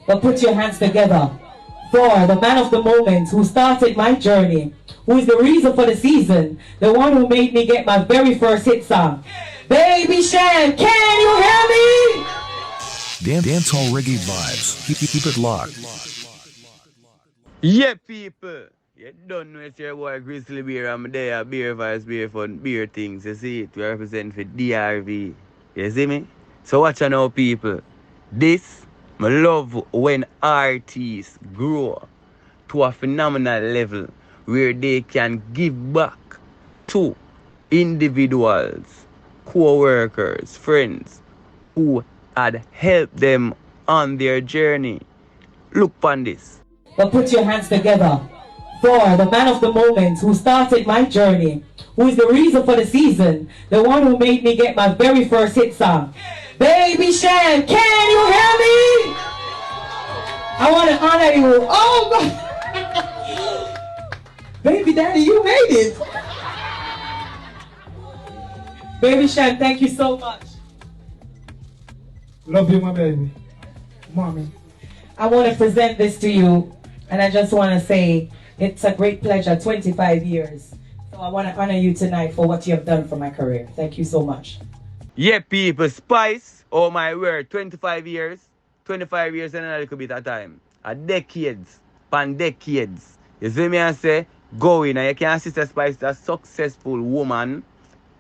But put your hands together for the man of the moment who started my journey, who is the reason for the season, the one who made me get my very first hit song. Baby Shan, can you hear me? Dancehall reggae vibes. Keep it locked. Yeah, people. You don't know it's your boy Grizzly Bear. I'm there. Beer vibes, beer fun, beer things. You see it? We represent for DRV. You see me? So watch out now, people. This, I love when artists grow to a phenomenal level where they can give back to individuals, co-workers, friends who had helped them on their journey. Look on this. But put your hands together for the man of the moment who started my journey, who is the reason for the season, the one who made me get my very first hit song. Baby Shan, can you hear me? I want to honor you. Oh my. Baby daddy, you made it. Baby Shan, thank you so much. Love you, my baby. Mommy. I want to present this to you, and I just want to say it's a great pleasure, 25 years. So I want to honor you tonight for what you have done for my career. Thank you so much. Yeah, people, Spice, oh my word, 25 years. 25 years and a little bit of time. A decades, decades. You see me I say, going, and you can see Spice is a successful woman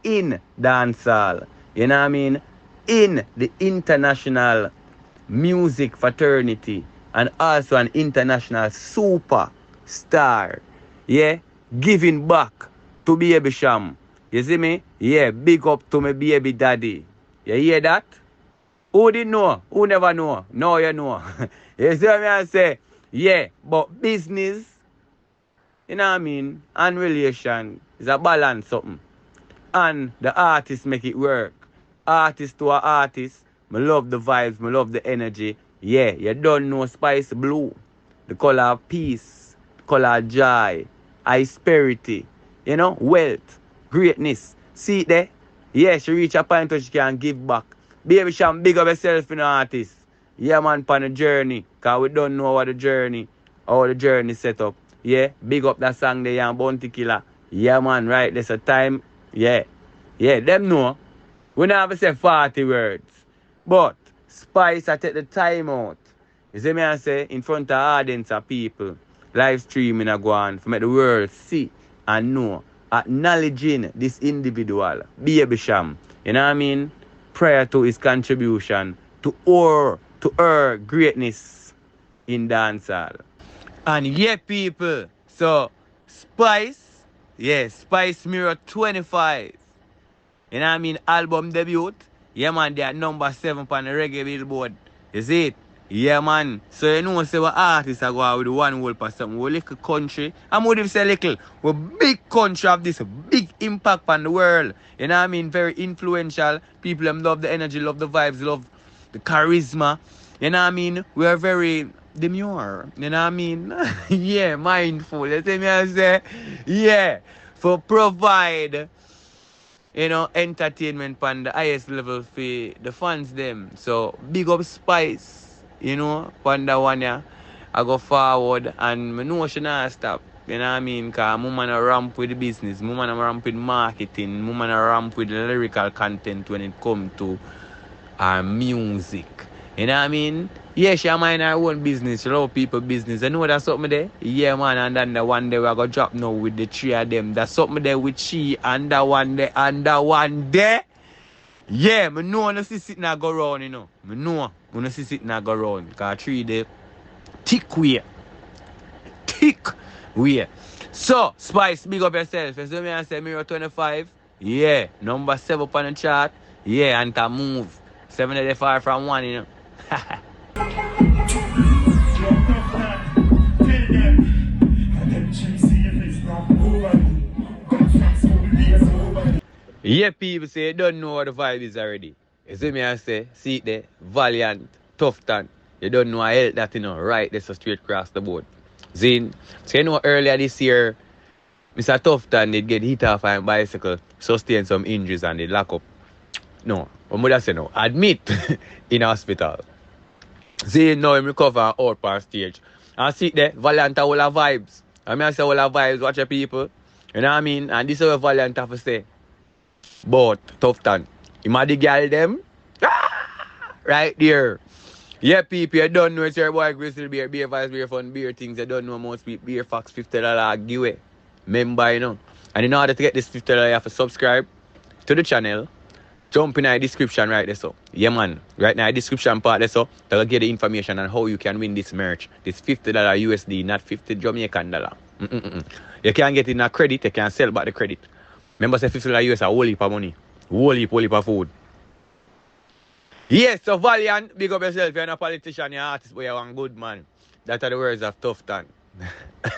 in dancehall. You know what I mean? In the international music fraternity, and also an international superstar. Yeah, giving back to Baby Sham. You see me? Yeah, big up to my baby daddy. You hear that? Who didn't know? Who never know? Now you know. You see what I say? Yeah, but business, you know what I mean, and relation is a balance something. And the artists make it work. Artist to a artist, I love the vibes, I love the energy. Yeah, you don't know Spice Blue, the color of peace, the color of joy, prosperity, you know, wealth, greatness. See it there? Yeah, she reach a point where she can give back. Baby Sham, big up yourself in the artist. Yeah, man, on the journey, because we don't know how the journey set up. Yeah, big up that song there, and Bounty Killer. Yeah, man, right, there's a time. Yeah, them know. We never say 40 words. But Spice, I take the time out. You see me I say, in front of audience of people, live streaming a go on, to make the world see and know, acknowledging this individual, Baby Sham. You know what I mean? Prior to his contribution to her greatness in dancehall. And yeah, people, so Spice, yeah, Spice Mirror 25. You know what I mean? Album debut. Yeah, man, they are number 7 on the reggae billboard. You see it? Yeah, man. So you know, say what artists are going with one whole per something. We're little country. I'm going to say little. We're big country of this big impact on the world. You know what I mean? Very influential. People them love the energy, love the vibes, love the charisma. You know what I mean? We are very demure. You know what I mean? Yeah, mindful. You see me I say? Yeah. For provide, you know, entertainment on the highest level for the fans them. So big up Spice, you know, on that one yeah. I go forward and I know she not stop. You know what I mean? Because I'm man a ramp with the business, I'm man a ramp with marketing, I'm man a ramp with the lyrical content when it comes to our music. You know what I mean? Yeah, she mind her own business, she love people business. I know that's something there. Yeah, man, and then the one day we are going to drop now with the 3 of them. That's something there with she and the one there and the one there. Yeah, I know I see sitting and go round, you know. I know I see sitting and go round. Because 3 there, thick way. So, Spice, big up yourself. You see me I say Mirror 25? Yeah, number 7 on the chart. Yeah, and to move. 7 is far from 1, you know. Yeah, people say you don't know what the vibe is already. You see me I say, see it there, Valiant, Tough Tan. You don't know I held that, you know, right, that's a straight across the board. Zin, so you know earlier this year, Mr. Tough Tan did get hit off on a bicycle, sustain some injuries and they lock up. No, what would I say no? Admit in hospital. See, now him recover out per stage. And see there, Valiant all the vibes. I mean, I say all the vibes, watch your people. You know what I mean? And this is what Valiant have to say. But, tough time. You might the girl them? Right there. Yeah, people, you don't know it's your boy Grizzly Beer, Beer Vibes, Beer Fun, Beer Things. You don't know most people, Beer Fox, $50 giveaway. Remember, you know. And in order to get this $50, you have to subscribe to the channel. Jump in the description right there, so. Yeah, man. Right now, the description part there, so. They'll get the information on how you can win this merch. This $50 USD, not 50 Jamaican dollar. You can get it in a credit, you can sell back the credit. Remember, say $50 US a whole heap of money. Whole heap of food. Yes, so Valiant, big up yourself. You're not a politician, you're an artist, but you're one good man. That are the words of Tough Tan. I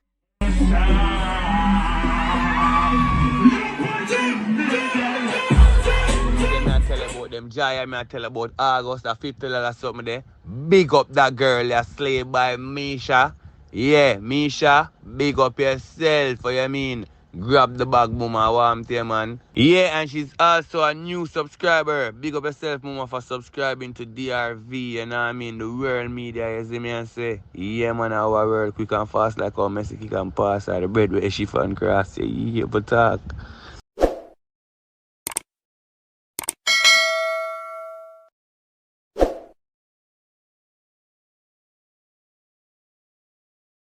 tell about them Jaya, I tell about August, the $50 something there. Big up that girl, you're slayed by Mesia. Yeah, Mesia, big up yourself, for you mean. Grab the bag, mama, warm to you, man. Yeah, and she's also a new subscriber. Big up yourself, mama, for subscribing to DRV, you know what I mean? The world media, you see me and say, yeah, man, our world quick and fast like how Messi kick and pass, or the bread with a shift and cross, yeah, but talk.